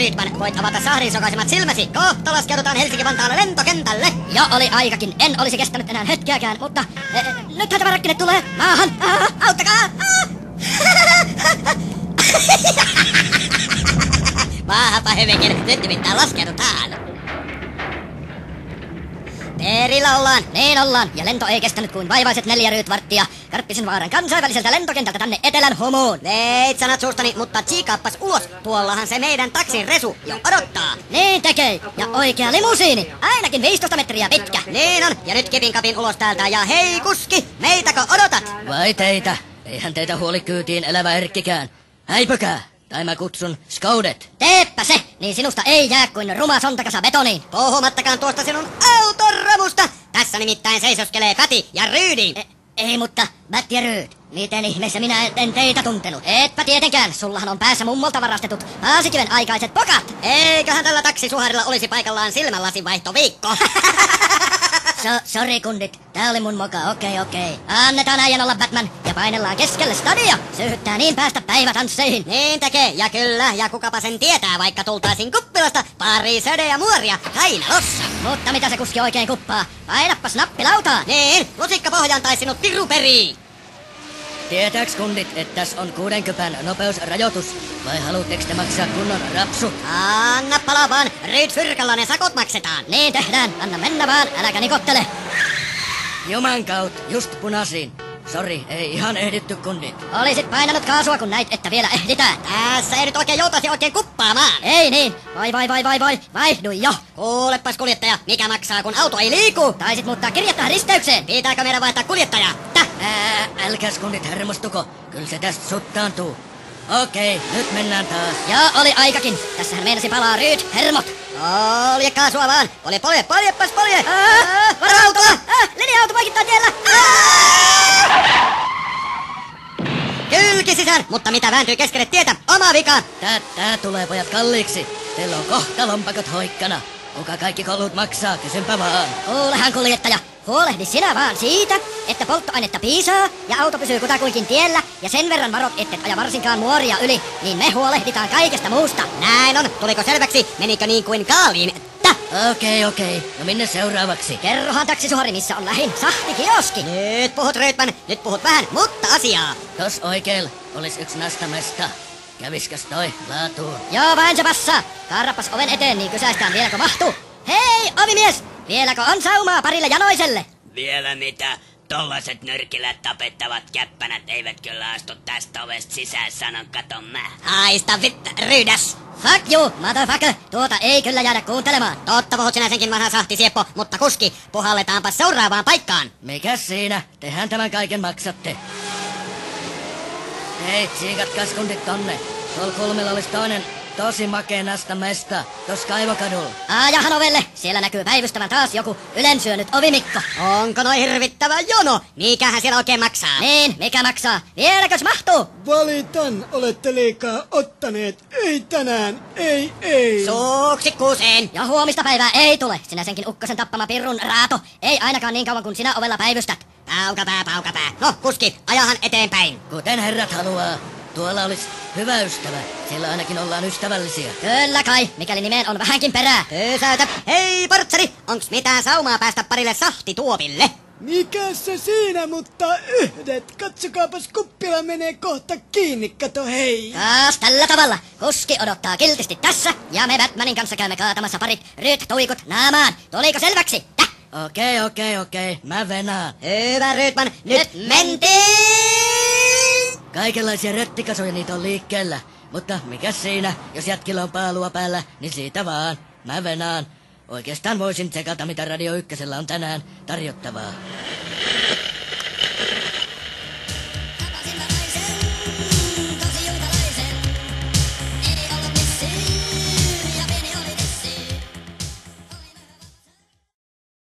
Rydman, voit avata sahrin sokaisemmat silmäsi. Kohta laskeudutaan Helsinki-Vantaalle lentokentälle. Jo oli aikakin, en olisi kestänyt enää hetkeäkään, mutta nythän tämä rakkine tulee maahan. Auttakaa! Maahapa hyvinkin, nyt nimittäin laskeudutaan. Perillä ollaan. Niin ollaan, ja lento ei kestänyt kuin vaivaiset 4 ryytvarttia Karppisenvaaran kansainväliseltä lentokentältä tänne etelän humuun. Veit sanat suustani, mutta tsiikaappas ulos. Tuollahan se meidän taksin resu jo odottaa. Niin tekee, ja oikea limusiini, ainakin 15 metriä pitkä. Niin on, ja nyt kipin kapin ulos täältä, ja hei kuski, meitäkö odotat? Vai teitä? Eihän teitä huoli kyytiin elävä Erkkikään. Häipökää, tai mä kutsun skaudet. Teepä se, niin sinusta ei jää kuin ruma sontakasa betoniin. Puhumattakaan tuosta sinun autoromusta. Tässä nimittäin seisoskelee Päti ja Ryydi. Ei, mutta Bät ja Ryd, miten ihmeessä minä en teitä tuntenut? Etpä tietenkään, sullahan on päässä mummolta varastetut Paasikiven aikaiset pokat. Eiköhän tällä taksisuharilla olisi paikallaan silmänlasinvaihtoviikko. Sori kundit, tää oli mun moka, okei. Annetaan äijän olla Batman ja painellaan keskelle stadia. Syyhyttää niin päästä päivätansseihin. Niin tekee, ja kyllä, ja kukapa sen tietää, vaikka tultaisin kuppilasta pari södeä muoria kainalossa. Mutta mitä se kuski oikein kuppaa? Painappas nappilautaa. Niin, lusikka pohjaan tai sinut piru perii. Tietääks kundit, että tässä on 60 nopeusrajoitus? Vai haluutteko te maksaa kunnon rapsu? Anna palaa vaan, Ryd fyrkalla ne sakot maksetaan. Niin tehdään, anna mennä vaan, äläkä nikottele. Juman kaut, just punaisiin. Sori, ei ihan ehditty kundit. Olisit painanut kaasua, kun näit, että vielä ehditään. Tässä ei nyt oikein joutaisi oikein kuppaamaan. Ei niin, vai, vaihdu jo. Kuulepas kuljettaja, mikä maksaa kun auto ei liiku? Taisit muuttaa kirjat tähän risteykseen. Pitääkö meidän vaihtaa kuljettaja? Älkääs kundit hermostuko, kyllä se tästä suttaantuu. Okei, nyt mennään taas. Joo, oli aikakin. Tässähän meinasi palaa Ryd, hermot. Polje kaasua vaan. Poljepas. Varautua! Linja-auto poikittaa tiellä! Kylki sisään, mutta mitä vääntyy keskelle tietä? Oma vika! Tää tulee pojat kalliiksi. Teillä on kohta lompakot hoikkana. Kuka kaikki kolut maksaa, kysynpä vaan. Kuulehan kuljettaja, huolehdi sinä vaan siitä, että polttoainetta piisaa ja auto pysyy kutakuinkin tiellä ja sen verran varot, ettet aja varsinkaan muoria yli, niin me huolehditaan kaikesta muusta. Näin on, tuliko selväksi? Menikö niin kuin kaaliin? Okei. No minne seuraavaksi? Kerrohan taksisuhari, missä on lähin sahtikioski. Nyt puhut Rydman, nyt puhut vähän, mutta asiaa. Tos oikeel olis yks nastamesta. Käviskäs toi laatuun? Joo, vain se passaa. Kaarrapas oven eteen, niin kysäistään vieläkö mahtuu. Hei, ovimies! Vieläkö on saumaa parille janoiselle? Vielä mitä? Tollaset nyrkilät tapettavat käppänät eivät kyllä astu tästä ovesta sisään, sanon katon mä. Haista Rydäs! Fuck you, motherfucker! Tuota ei kyllä jäädä kuuntelemaan. Totta puhut sinä senkin vanha sahtisieppo, mutta kuski, puhalletaanpa seuraavaan paikkaan. Mikäs siinä? Tehän tämän kaiken maksatte. Hei, tsiikatkas kundit tonne. Tuolla kulmilla olis toinen tosi makea nastamesta, tos kaivokadulla. Aajahan ovelle, siellä näkyy päivystävän taas joku ylensyönyt ovimikko. Onko noi hirvittävä jono? Mikähän siellä oikein maksaa? Niin, mikä maksaa? Vieläkös mahtuu? Valitan, olette liikaa ottaneet. Ei tänään, ei. Suuksi kuuseen. Ja huomista päivää ei tule. Sinä senkin ukkosen tappama pirrun raato. Ei ainakaan niin kauan kuin sinä ovella päivystät. Paukapää. No, kuski, ajahan eteenpäin. Kuten herrat haluaa. Tuolla olis hyvä ystävä. Siellä ainakin ollaan ystävällisiä. Kyllä kai, mikäli nimeen on vähänkin perää. Pysäytä. Hei, portsari, onks mitään saumaa päästä parille sahtituopille? Mikä se siinä, mutta yhdet. Katsokaapas, kuppila menee kohta kiinni, kato hei. Taas tällä tavalla. Kuski odottaa kiltisti tässä, ja me Batmanin kanssa käymme kaatamassa parit Ryd-tuikut naamaan. Tuliko selväksi? Okei. Mä venaan. Hyvä Rydman, nyt mentiin! Kaikenlaisia röttikasoja niitä on liikkeellä. Mutta mikäs siinä, jos jätkillä on paalua päällä, niin siitä vaan. Mä venaan. Oikeastaan voisin tsekata, mitä Radio Ykkösellä on tänään tarjottavaa.